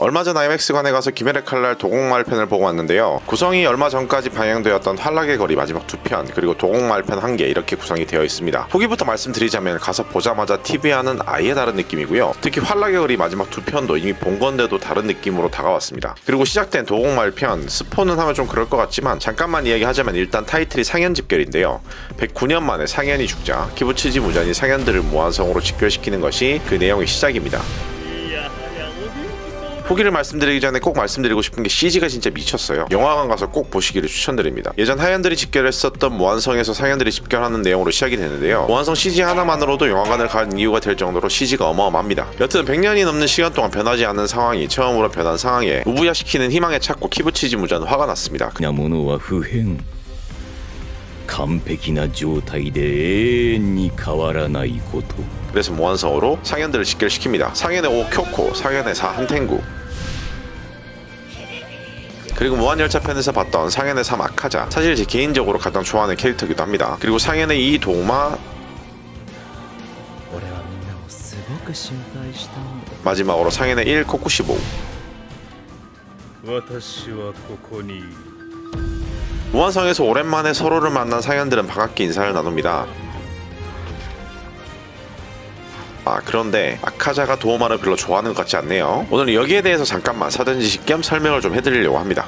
얼마 전 IMAX관에 가서 김혜의 칼날 도곡마을편을 보고 왔는데요. 구성이 얼마 전까지 방영되었던 활락의 거리 마지막 2편, 그리고 도곡마을편 1개 이렇게 구성이 되어 있습니다. 후기부터 말씀드리자면 가서 보자마자 TV와는 아예 다른 느낌이고요. 특히 활락의 거리 마지막 2편도 이미 본 건데도 다른 느낌으로 다가왔습니다. 그리고 시작된 도곡마을편, 스포는 하면 좀 그럴 것 같지만 잠깐만 이야기하자면 일단 타이틀이 상현 집결인데요. 109년 만에 상현이 죽자 키부츠지 무전이 상현들을 무한성으로 집결시키는 것이 그 내용의 시작입니다. 후기를 말씀드리기 전에 꼭 말씀드리고 싶은 게 CG가 진짜 미쳤어요. 영화관 가서 꼭 보시기를 추천드립니다. 예전 하현들이 집결했었던 무한성에서 상현들이 집결하는 내용으로 시작이 되는데요. 무한성 CG 하나만으로도 영화관을 간 이유가 될 정도로 CG가 어마어마합니다. 여튼 100년이 넘는 시간 동안 변하지 않는 상황이 처음으로 변한 상황에 우부야시키는 희망에 찼고 키부츠지 무전 화가 났습니다. 完璧な状態で永遠に変わらないこと 그래서 무한성으로 상현들을 집결시킵니다. 상현의 5 쿄코, 상현의 4 한탱구, 그리고 무한열차편에서 봤던 상현의 3 아카자, 사실 제 개인적으로 가장 좋아하는 캐릭터이기도 합니다. 그리고 상현의 2 도마, 마지막으로 상현의 1 코쿠시보. 무한성에서 오랜만에 서로를 만난 상현들은 반갑게 인사를 나눕니다. 그런데 아카자가 도우마를 별로 좋아하는 것 같지 않네요. 오늘 여기에 대해서 잠깐만 사전 지식 겸 설명을 좀 해드리려고 합니다.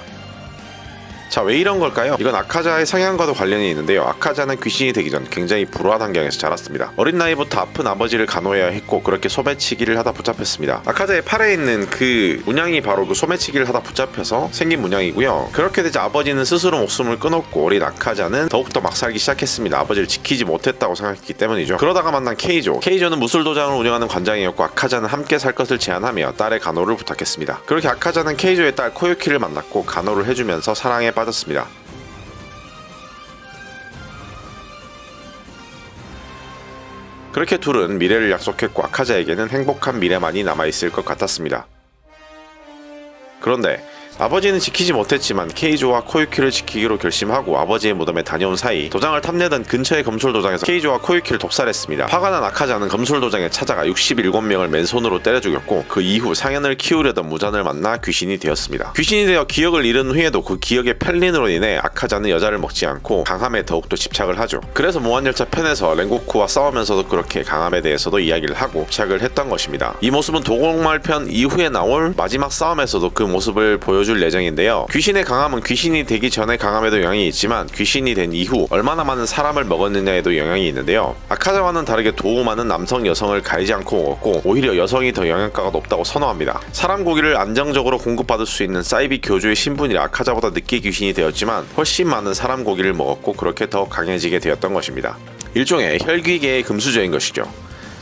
자, 왜 이런 걸까요? 이건 아카자의 성향과도 관련이 있는데요. 아카자는 귀신이 되기 전 굉장히 불우한 환경에서 자랐습니다. 어린 나이부터 아픈 아버지를 간호해야 했고 그렇게 소매치기를 하다 붙잡혔습니다. 아카자의 팔에 있는 그 문양이 바로 그 소매치기를 하다 붙잡혀서 생긴 문양이고요. 그렇게 되자 아버지는 스스로 목숨을 끊었고 어린 아카자는 더욱더 막 살기 시작했습니다. 아버지를 지키지 못했다고 생각했기 때문이죠. 그러다가 만난 케이조. 케이조는 무술도장을 운영하는 관장이었고 아카자는 함께 살 것을 제안하며 딸의 간호를 부탁했습니다. 그렇게 아카자는 케이조의 딸 코유키를 만났고 간호를 해주면서 사랑에 빠졌습니다. 그렇게 둘은 미래를 약속했고 아카자에게는 행복한 미래만이 남아있을 것 같았습니다. 그런데 아버지는 지키지 못했지만 케이조와 코유키를 지키기로 결심하고 아버지의 무덤에 다녀온 사이 도장을 탐내던 근처의 검술도장에서 케이조와 코유키를 독살했습니다. 화가 난 아카자는 검술도장에 찾아가 67명을 맨손으로 때려 죽였고 그 이후 상현을 키우려던 무전을 만나 귀신이 되었습니다. 귀신이 되어 기억을 잃은 후에도 그 기억의 편린으로 인해 아카자는 여자를 먹지 않고 강함에 더욱더 집착을 하죠. 그래서 무한열차 편에서 렌고쿠와 싸우면서도 그렇게 강함에 대해서도 이야기를 하고 집착을 했던 것입니다. 이 모습은 도곡마을 편 이후에 나올 마지막 싸움에서도 그 모습을 보여줄 예정인데요. 귀신의 강함은 귀신이 되기 전에 강함에도 영향이 있지만 귀신이 된 이후 얼마나 많은 사람을 먹었느냐에도 영향이 있는데요. 아카자와는 다르게 도우마는 남성 여성을 가리지 않고 먹었고 오히려 여성이 더 영양가가 높다고 선호합니다. 사람 고기를 안정적으로 공급받을 수 있는 사이비 교주의 신분이라 아카자보다 늦게 귀신이 되었지만 훨씬 많은 사람 고기를 먹었고 그렇게 더 강해지게 되었던 것입니다. 일종의 혈귀계의 금수저인 것이죠.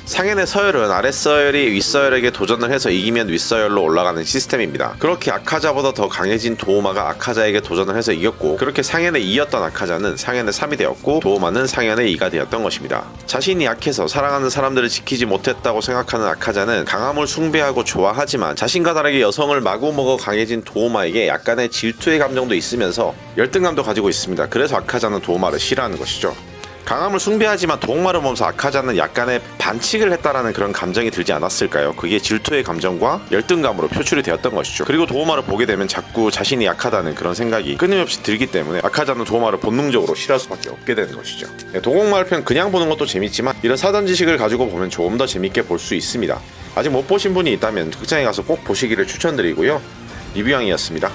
상현의 서열은 아랫서열이 윗서열에게 도전을 해서 이기면 윗서열로 올라가는 시스템입니다. 그렇게 아카자보다 더 강해진 도우마가 아카자에게 도전을 해서 이겼고 그렇게 상현의 2였던 아카자는 상현의 3이 되었고 도우마는 상현의 2가 되었던 것입니다. 자신이 약해서 사랑하는 사람들을 지키지 못했다고 생각하는 아카자는 강함을 숭배하고 좋아하지만 자신과 다르게 여성을 마구먹어 강해진 도우마에게 약간의 질투의 감정도 있으면서 열등감도 가지고 있습니다. 그래서 아카자는 도우마를 싫어하는 것이죠. 강함을 숭배하지만 도우마를 보면서 아카자는 약간의 반칙을 했다라는 그런 감정이 들지 않았을까요? 그게 질투의 감정과 열등감으로 표출이 되었던 것이죠. 그리고 도우마를 보게 되면 자꾸 자신이 약하다는 그런 생각이 끊임없이 들기 때문에 아카자는 도우마를 본능적으로 싫어할 수밖에 없게 되는 것이죠. 도곡마을편 그냥 보는 것도 재밌지만 이런 사전 지식을 가지고 보면 조금 더 재밌게 볼 수 있습니다. 아직 못 보신 분이 있다면 극장에 가서 꼭 보시기를 추천드리고요. 리뷰왕이었습니다.